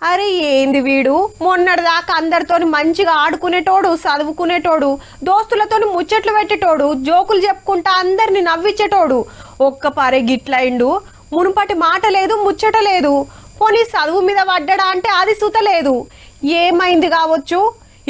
అరే ఏంది వీడు మొన్నటిదాకా అందరితోని మంచిగా ఆడుకునేటోడు, చదువుకునేటోడు, దోస్తులతోని ముచ్చట్లు పెట్టేటోడు, జోకులు చెప్పుకుంటా అందరిని నవ్వించేటోడు. ఒక్క పారే గిట్లయిండు. మునుపటి మాట లేదు, ముచ్చట లేదు. పోనీ చదువు మీద పడ్డా అంటే అది సుత లేదు. ఏమైంది కావచ్చు?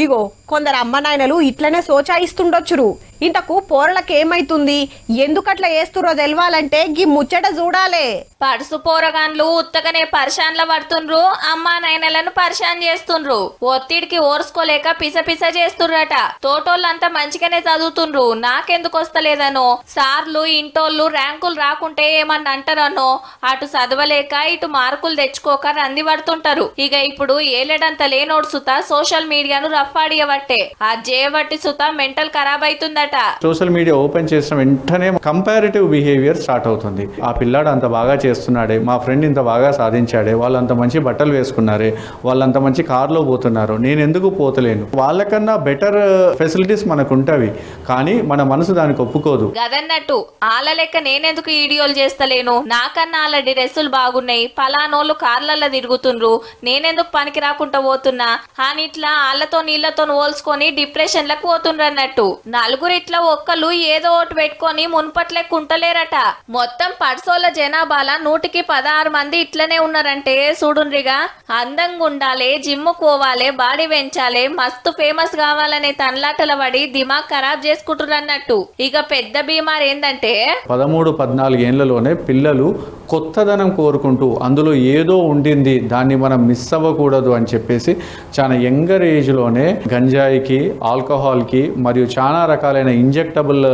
ఇగో కొందరు అమ్మ నాయనలు ఇట్లనే సోచాయిస్తుండొచ్చురు. ఇంతకు పోరలకేమైతుంది, ఎందుకట్లా వేస్తుర్రో తెలవాలంటే గీ ముచ్చట చూడాలే. పడుసు పోరగాన్లు ఉత్తగనే పరిశాన్ల పడుతుండ్రు, అమ్మా నాయనలను పరిశాన్ చేస్తుండ్రు. ఒత్తిడికి ఓర్చుకోలేక పిస చేస్తుర్రట. తోటోళ్ళంతా మంచిగానే చదువుతుండ్రు, నాకెందుకు వస్తలేదనో, సార్లు ఇంటోళ్ళు ర్యాంకులు రాకుంటే ఏమన్నా అంటారనో, అటు చదవలేక ఇటు మార్కులు తెచ్చుకోక రంది పడుతుంటారు. ఇక ఇప్పుడు ఏలేడంత లేనోడు సుత సోషల్ మీడియాను రఫ్ఫాడియబట్టే ఆ జేబట్టి సుత మెంటల్ ఖరాబ్ అవుతుందట. సోషల్ మీడియా ఓపెన్ చేసిన వెంటనే కంపారిటివ్ బిహేవియర్ స్టార్ట్ అవుతుంది. ఆ పిల్లాడు అంత బాగా చేస్తున్నాడే, మా ఫ్రెండ్ ఇంత బాగా సాధించాడే, వాళ్ళంత మంచి బట్టలు వేసుకున్నారే, వాళ్ళంత మంచి కార్లో పోతున్నారు, నేను ఎందుకు పోతలేను? వాళ్ళకన్నా బెటర్ ఫెసిలిటీస్ మనకు ఉంటవి, కానీ మన మనసు దానికి ఒప్పుకోదు. గదన్నట్టు ఆళ్ళ లెక్క నేనెందుకు వీడియోలు చేస్తలేను, నాకన్నా వాళ్ళ డ్రెస్సులు బాగున్నాయి, పలానోళ్ళు కార్లల్లో తిరుగుతుండ్రు, నేనెందుకు పనికి రాకుండా పోతున్నా అని ఇట్లా వాళ్ళతో నీళ్లతో పోల్చుకొని డిప్రెషన్లకు పోతుండ్రు అన్నట్టు. నలుగురు ఇట్లా ఒక్కళ్ళు ఏదో ఒకటి పెట్టుకొని మున్పట్లే కుంటలేరట. మొత్తం పడ్సోళ్ళ జనాభాల 116 మంది ఇట్లనే ఉన్నారంటే చూడుండ్రిగా. అందంగా ఉండాలి, జిమ్ కోవాలి, బాడీ పెంచాలి, మస్తు ఫేమస్ కావాలనే తన్లాటల పడి దిమాగ్ ఖరాబ్ చేసుకుంటున్నారు అన్నట్టు. ఇక పెద్ద బీమార్ ఏందంటే 13-14 ఏళ్లలోనే పిల్లలు కొత్తదనం కోరుకుంటూ అందులో ఏదో ఉండింది, దాన్ని మనం మిస్ అవ్వకూడదు అని చెప్పేసి చాలా యంగర్ ఏజ్లోనే గంజాయికి, ఆల్కహాల్కి మరియు చాలా రకాలైన ఇంజెక్టబుల్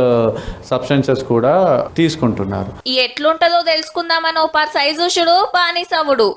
సబ్స్టెన్సెస్ కూడా తీసుకుంటున్నారు. ఎట్లుంటదో తెలుసుకుందామని ఓ పర్ సైజుషుడు బానిసవుడు.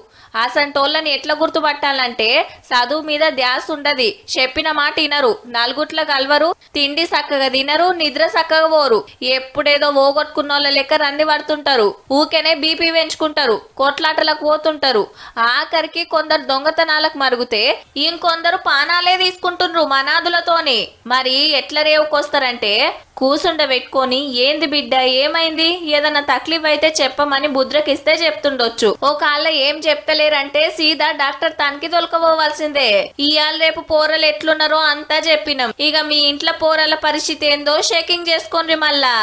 అసంటోళ్ళని ఎట్లా గుర్తుపట్టాలంటే చదువు మీద ధ్యాస ఉండది, చెప్పిన మాట వినరు, నలుగుట్ల కలవరు, తిండి చక్కగా తినరు, నిద్ర చక్కగా పోరు, ఎప్పుడేదో ఓగొట్టుకున్నోళ్ళ లెక్క రంది పడుతుంటారు, ఊకెనే బీపీ పెంచుకుంటారు, కొట్లాటలకు పోతుంటారు. ఆఖరికి కొందరు దొంగతనాలకు మరుగుతే ఇంకొందరు పానాలే తీసుకుంటుండ్రు మనాదులతోని. మరి ఎట్లా రేవుకొస్తారంటే కూసుండ పెట్టుకొని ఏంది బిడ్డ ఏమైంది, ఏదన్నా తక్లీఫ్ అయితే చెప్పమని బుద్రకిస్తే చెప్తుండొచ్చు. ఓ కాళ్ళ ఏం చెప్తలేరంటే సీదా డాక్టర్ తనకి తొలకపోవాల్సిందే. ఇయాల రేపు పోరలు ఎట్లున్నారో అంతా చెప్పినాం. ఇక మీ ఇంట్లో పోరల పరిస్థితి ఏందో షేకింగ్ చేసుకోండి మళ్ళా.